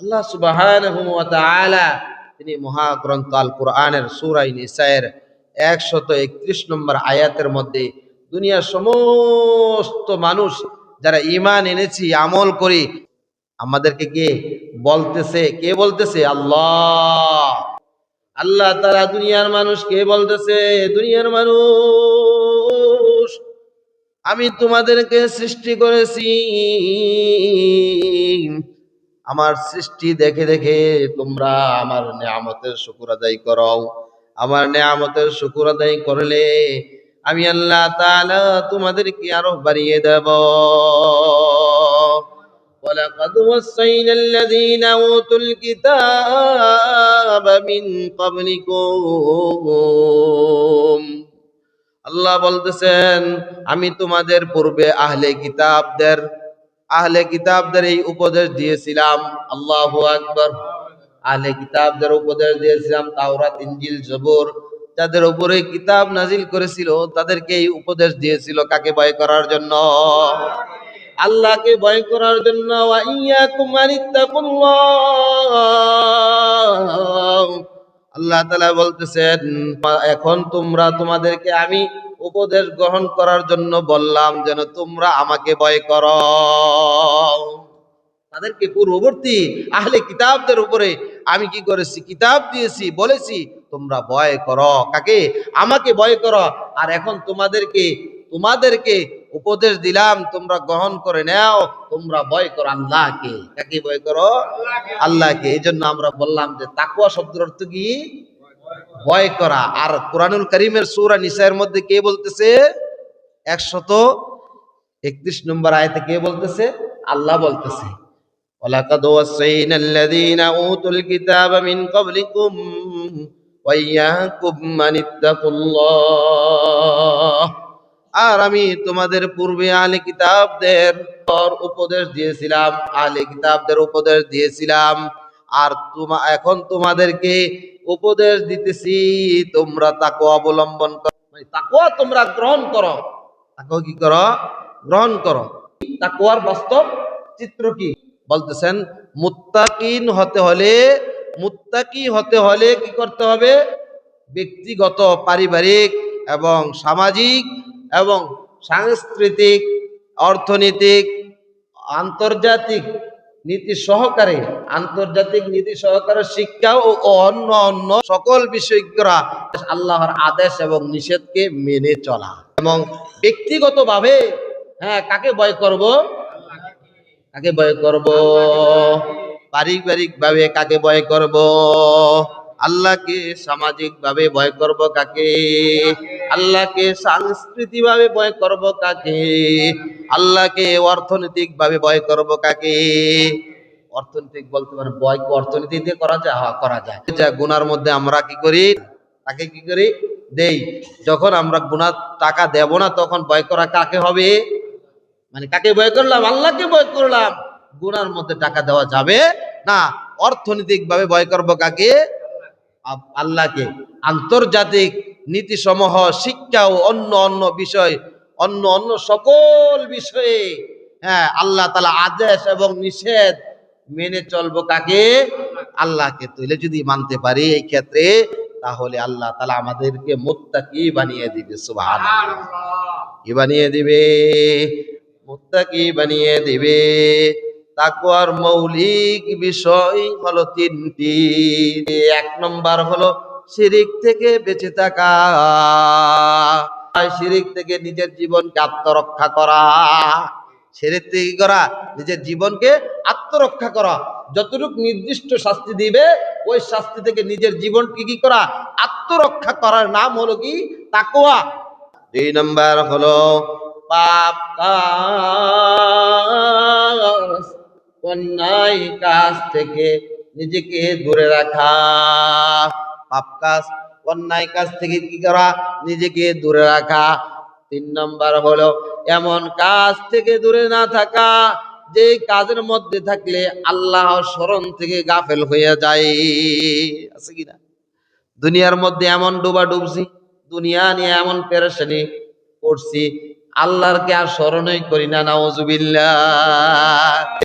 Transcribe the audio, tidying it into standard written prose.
আল্লাহ সুবহানাহু ওয়া তাআলা তিনি মহাগ্রন্থ আল কোরআনের সূরা নিসায়ের 131 নম্বর আয়াতের মধ্যে দুনিয়ার সমস্ত মানুষ যারা ঈমান এনেছি আমল করি আমাদেরকে কে বলতেছে আল্লাহ। আল্লাহ তাআলা দুনিয়ার মানুষকে বলতেছে, দুনিয়ার মানুষ আমি তোমাদেরকে সৃষ্টি করেছি, আমার সৃষ্টি দেখে দেখে তোমরা আমার নেয়ামতের শুকর আদায় করো। আমার নেয়ামতের শুকর আদায় করলে আমি আল্লাহ তাআলা তোমাদেরকে আরো বাড়িয়ে দেব। ولقد وصينا الذين أوتوا الكتاب من قبلكم আল্লাহ বলতেছেন আমি তোমাদের পূর্বে আহলে কিতাবদের এই উপদেশ দিয়েছিলাম। আল্লাহু আকবার। আহলে কিতাবদের উপদেশ দিয়েছিলাম, তাওরাত ইনজিল জবুর যাদের উপরে কিতাব নাজিল করেছিল তাদেরকে এই উপদেশ দিয়েছিল কাকে ভয় করার জন্য? আল্লাহকে ভয় করার জন্য। ওয়া ইয়াকুম আনিত্তাকুল্লাহ। আল্লাহ তাআলা বলতেছেন এখন তোমাদেরকে আমি উপদেশ গ্রহণ করার জন্য বললাম যেন তোমরা আমাকে ভয় করো। তাদেরকে পূর্ববর্তী আহলে কিতাবদের উপরে আমি কি করেছি? কিতাব দিয়েছি, বলেছি তোমরা ভয় করো কাকে? আমাকে ভয় করো। আর এখন তোমাদেরকে উপদেশ দিলাম তোমরা গ্রহণ করে নাও, তোমরা ভয় করো আল্লাহকে। কাকে ভয় করো? আল্লাহকে। এই জন্য আমরা বললাম যে তাকওয়া শব্দের অর্থ কি? ভয় করা। আর কোরআনুল কারীমের সূরা নিসার মধ্যে কে বলতেছে? 131 নম্বর আয়াতে কে বলতেছে? আল্লাহ বলতেছে ওয়ালাকাদ ওয়াসাইনাল্লাযীনা উতুল কিতাবা মিন ক্বাবলিকুম ওয়া ইয়াকুম আনিত্তাকুল্লাহ। আর আমি তোমাদের পূর্বে আহলে কিতাবদের উপদেশ দিয়েছিলাম, আর এখন তোমাদেরকে উপদেশ দিতেছি তোমরা তাকওয়া অবলম্বন করো, তাকওয়া তোমরা গ্রহণ করো। তাকওয়া কি করো? গ্রহণ করো। তাকওয়ার বাস্তব চিত্র কি? বলতেছেন মুত্তাকি হতে হলে কি করতে হবে? ব্যক্তিগত, পারিবারিক এবং সামাজিক এবং সাংস্কৃতিক, অর্থনৈতিক, আন্তর্জাতিক নীতি সহকারে শিক্ষা ও অন্য সকল বিষয়গুলো আল্লাহর আদেশ এবং নিষেধকে মেনে চলা। এবং ব্যক্তিগতভাবে কাকে ভয় করব? কাকে ভয় করব? পারিবারিক ভাবে কাকে ভয় করব? আল্লাহকে। সামাজিক ভাবে ভয় করব কাকে? আল্লাহকে। সাংস্কৃতিক ভাবে ভয় করব কাকে? আল্লাহকে। অর্থনৈতিক ভাবে ভয় করব কাকে? অর্থনৈতিক বলতে পারে ভয় অর্থনীতি দিয়ে করা যায়? হ্যাঁ, করা যায়। যা গুনার মধ্যে আমরা কি করি? তাকে কি করি? দেই। যখন আমরা গুনার টাকা দেব না তখন ভয় করা কাকে হবে? মানে কাকে ভয় করলাম? আল্লাহকে ভয় করলাম। গুনার মধ্যে টাকা দেওয়া যাবে না। অর্থনৈতিক ভাবে ভয় করব কাকে? আল্লাহকে। আন্তর্জাতিক নীতি সমূহ, শিক্ষা ও অন্য সকল বিষয়ে আল্লাহ তাআলা আদেশ এবং নিষেধ মেনে চলবো কাকে? আল্লাহকে। তাহলে যদি মানতে পারি এই ক্ষেত্রে, তাহলে আল্লাহ তাআলা আমাদেরকে মুত্তাকি বানিয়ে দিবে। সুবহানাল্লাহ। কি বানিয়ে দিবে? মুত্তাকি বানিয়ে দিবে। তাকওয়ার মৌলিক বিষয় হলো তিনটি। 1 নম্বর হলো শিরিক থেকে বেঁচে থাকা। শিরিক থেকে নিজের জীবনকে আত্মরক্ষা করা। শিরিক থেকে কি করা? নিজের জীবনকে আত্মরক্ষা করা। যতটুকু নির্দিষ্ট শাস্তি দিবে ওই শাস্তি থেকে নিজের জীবনকে কি করা? আত্মরক্ষা করার নাম হলো কি? তাকওয়া। 2 নম্বর হলো পাপ কাজ, অন্যায় কাজ থেকে নিজেকে দূরে রাখা। পাপ কাজ, অন্যায় কাজ থেকে কি করা? নিজেকে দূরে রাখা। 3 নম্বর হলো এমন কাজ থেকে দূরে না থাকা যে কাজের মধ্যে থাকলে আল্লাহর স্মরণ থেকে গাফেল হয়ে যায়। আছে কিনা? দুনিয়ার মধ্যে এমন ডুবছি, দুনিয়া নিয়ে এমন পেরেশানি করছি, আল্লাহরকে আর স্মরণই করি না। নাউজুবিল্লাহ।